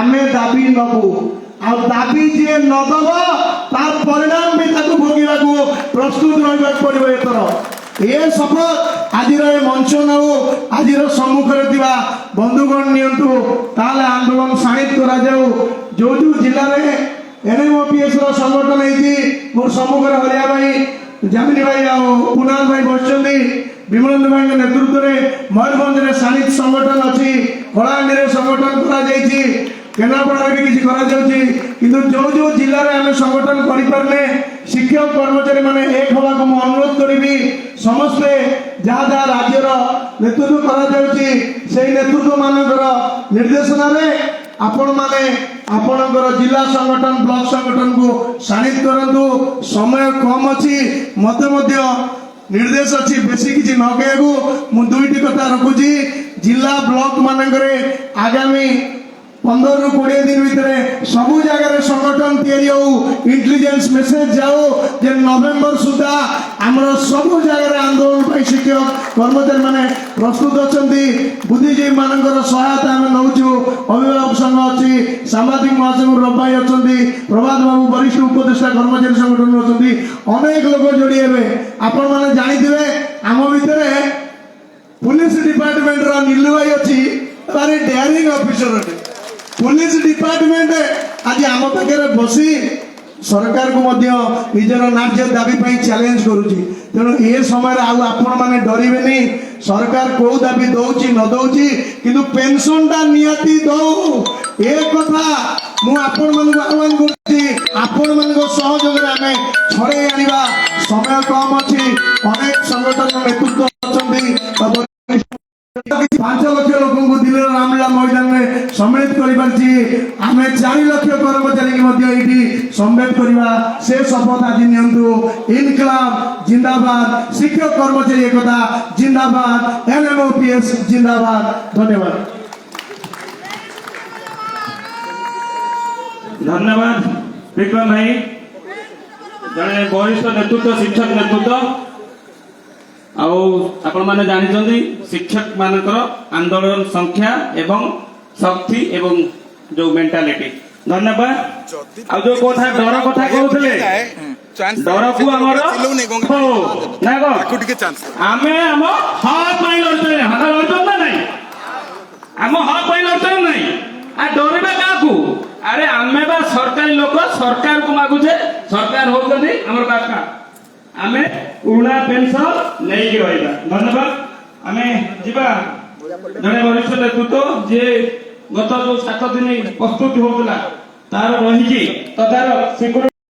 आमे दाबी नबू आ दाबी जे नदब तार परिणाम भी ताकू भोगिबा को प्रस्तुत रहबा पड़िबो एतर ए शपथ आज मंच नौ आज सम्मुखें थिबा बंधुगण नियंतु ताले आंदोलन साहित करा जाऊ जो जो जिले में एनएमओपीएस रो संगठन है मोर सम्मुखें हरिया भाई जामिनी भाई आ कुणाल भाई बसचंदी विमलेंद्र भाई के नेतृत्व में मयूरभंज में सानिध संगठन अच्छी कलाहांडी में संगठन करा जायछि केन्द्रापड़ा भी किसी करा जाउछि किंतु जो जो जिले में आम संगठन करिपारने शिक्षक कर्मचारी माने एक हवा को मु अनुरोध करिबी समस्ते जहाँ जहाँ राज्यर नेतृत्व करा जाउछि सेही नेतृत्व मानकर निर्देशना रे आपण माने आपणकर जिला संगठन ब्लॉक संगठन को सानिध करंतु समय कम अछि मते मध्य निर्देश अच्छी बेसी किसी न कहू मु दुईटी कथा रखुची जिला ब्लॉक मानकरे आगामी 15 ରୁ 20 दिन भितर सबु जगह संगठन तैयारी हो इंटेलिजेंस मेसेज जाओ जे नवेम्बर सुधा आमर सबु जगह आंदोलन पर शिक्षक कर्मचारी माने प्रस्तुत अछंती बुद्धिजीवी मानकर सहायता आम नौचु अभिभावक संघ अच्छी सांबादिक महासंघ रबाई अछंती प्रभात बाबू वरिष्ठ उपदेष्टा कर्मचारी संगठन अछंती अनेक लोक जोड़ी हेबे आपण माने जानिथिबे आम भितर पुलिस डिपार्टमेंट रा नीलू भाई अच्छी तारे डेयरिंग ऑफिसर अटे पुलिस डिपार्टमेंट आज आम पाखे बसी सरकार को निजर न्याय दाबी चैलेंज करुच्ची तेणु ये समय आपण मैंने डरबे सरकार कौ दाबी दौची न दौची किंतु पेंशन टा निहाती दौ ए कथा मु आपण मन आह्वान कर सहयोग आम छड़े आनिबा समय कम अच्छी अनेक संगठन नेतृत्व अच्छा 5 लाख लोक दिल्ली रामलीला मैदान में सम्मिलित करें 4 लाख कर्मचारी सम्मिलित करवा से शपथ आज नियंतु इनकलाब जिंदाबाद शिक्षक कर्मचारी एकता जिंदाबाद एनएमओपीएस जिंदाबाद धन्यवाद धन्यवाद विक्रम भाई जड़े वरिष्ठ नेतृत्व शिक्षक नेतृत्व आपण माने जानी शिक्षक मानकर आंदोलन संख्या एवं शक्ति एवं जो मेंटालिटी धन्यवाद आ जो कथा डर कथा कहउथले डर को हमर ना को आमे हम हाथ पाई लड़ते हाथ लड़ते ना नहीं हम हाथ पाई लड़ते नहीं आ डरबे का को अरे आमे बा सरकारी लोक सरकार को मागुछे सरकार होउछनी हमर काका आमे पुराना पेंशन नहीं की रहिबा धन्यवाद आमे जीवा जने वरिष्ठ नेतृत्व जे गत जो 7 दिन प्रस्तुति होतला तार रही तदार